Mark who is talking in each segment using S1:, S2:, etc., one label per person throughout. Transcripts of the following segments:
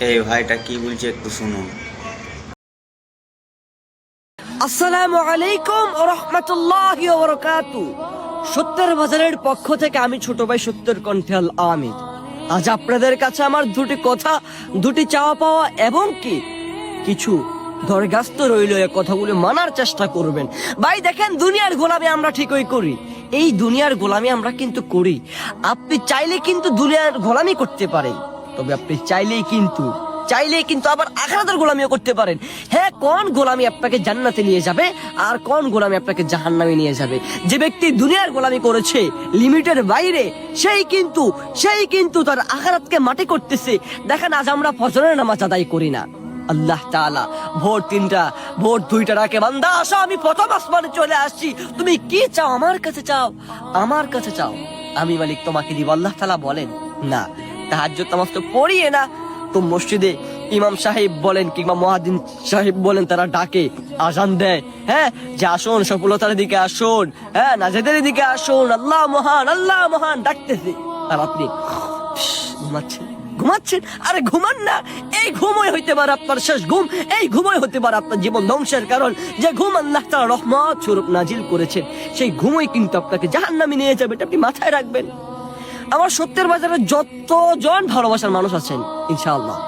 S1: এই ভাইটা কি বলছে একটু শুনুন।
S2: আসসালামু আলাইকুম ওয়া রাহমাতুল্লাহি ওয়া বারাকাতুহু। সত্যের বাজারের পক্ষ থেকে আমি ছোট ভাই সত্যের কণ্ঠে আল আমির। আজ আপনাদের কাছে আমার দুটি কথা, দুটি চাওয়া পাওয়া এবং কিছু দরখাস্ত রইল। এই কথাগুলো মানার চেষ্টা করবেন। ভাই দেখেন, দুনিয়ার গোলামি আমরা ঠিকই করি, এই দুনিয়ার গোলামি আমরা কিন্তু করি। আপনি চাইলে কিন্তু দুনিয়ার গোলামি করতে পারেন, তবে আপনি চাইলেই কিন্তু আবার আখিরাতের গোলামিও করতে পারেন। হ্যাঁ, কোন গোলামি আপনাকে জান্নাতে নিয়ে যাবে আর কোন গোলামি আপনাকে জাহান্নামে নিয়ে যাবে। যে ব্যক্তি দুনিয়ার গোলামি করেছে লিমিটের বাইরে, সেই কিন্তু তার আখিরাতকে মাটি করতেছে। দেখেন, আজ আমরা ফজরের নামাজ আদায় করি না। আল্লাহ তাআলা ভোর 3টা ভোর 2টা ডাকে, বান্দা আসো, আমি প্রথম আসমানে চলে আসছি, তুমি কি চাও আমার কাছে চাও, আমি মালিক তোমাকে দিব। আল্লাহ তাআলা বলেন না, তাহাজ্জুদ নামাজ তো পড়িয়ে না। তো মসজিদে ইমাম সাহেব বলেন কিংবা মুয়াজ্জিন সাহেব বলেন, তারা ডাকে, আজান দেয়, হ্যাঁ, যে আসুন, সফলতার দিকে আসুন, হ্যাঁ, নাজাতের দিকে আসুন, আল্লাহ মহান ডাকতেছে। আর আপনি ঘুমাচ্ছেন। আরে ঘুমান না, এই ঘুমই হইতে পারে আপনার শেষ ঘুম, এই ঘুমই হতে পারে আপনার জীবন ধ্বংসের কারণ। যে ঘুম আল্লাহ তাআলা রহমত স্বরূপ নাজিল করেছেন, সেই ঘুমই কিন্তু আপনাকে জাহান্নামে নিয়ে যাবে। এটা আপনি মাথায় রাখবেন। আমার সত্যের বাজারে যতজন ভালোবাসার মানুষ আছেন, ইনশাআল্লাহ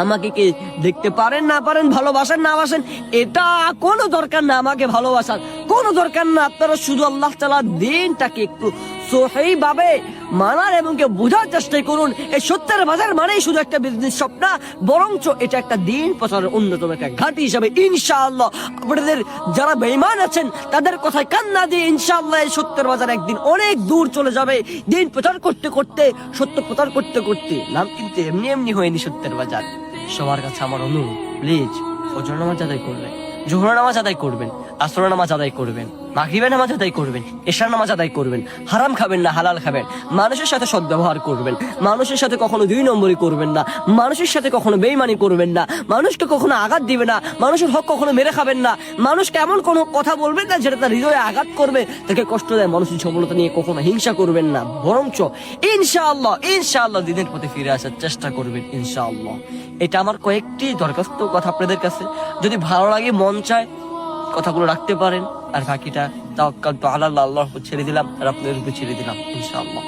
S2: আমাকে কি দেখতে পারেন না পারেন, ভালোবাসেন না বাসেন, এটা কোনো দরকার না। আমাকে ভালোবাসার কোনো দরকার না। আপনারা শুধু আল্লাহ তাআলা দিনটাকে একটু সহি ভাবে মানার এবং বোঝার চেষ্টা করুন। এই সত্যের বাজার মানেই শুধু একটা বিজনেস শপ না, বরঞ্চ এটা একটা দিন প্রচারের অন্যতম একটা ঘাঁটি হিসাবে ইনশাআল্লাহ আপনাদের যারা বেঈমান আছেন তাদের কথায় কান্না দিয়ে ইনশাআল্লাহ এই সত্যের বাজার একদিন অনেক দূর চলে যাবে। দিন প্রচার করতে করতে, সত্য প্রচার করতে করতে নাম কিন্তু এমনি হয়নি সত্যের বাজার। সবার কাছে আমার অনুরোধ, প্লিজ ফজর নামাজ আদায় করবেন, জোহর নামাজ আদায় করবেন, আসর নামাজ আদায় করবেন, মাগরিবের নামাজ আদায় করবেন, এশার নামাজ আদায় করবেন। হারাম খাবেন না, হালাল খাবেন। মানুষের সাথে সদ্ব্যবহার করবেন, মানুষের সাথে কখনো 2 নম্বরই করবেন না, মানুষের সাথে কখনো বেঈমানি করবেন না, মানুষকে কখনো আঘাত দিবেন না, মানুষের হক কখনো মেরে খাবেন না, মানুষকে এমন কোনো কথা বলবেন না যেটা তার হৃদয়ে আঘাত করবে, তাকে কষ্ট দেয়। মানুষের সফলতা নিয়ে কখনো হিংসা করবেন না, বরঞ্চ ইনশাআল্লাহ দিনের পথে ফিরে আসার চেষ্টা করবেন ইনশাআল্লাহ। এটা আমার কয়েকটি দরখাস্ত কথা আপনাদের কাছে। যদি ভালো লাগে, মন চায়, কথাগুলো রাখতে পারেন। আর বাকিটা তাওয়াক্কালতু আলাল্লাহ, আল্লাহর উপর ছেড়ে দিলাম আর আপনাদের উপর ছেড়ে দিলাম ইনশাআল্লাহ।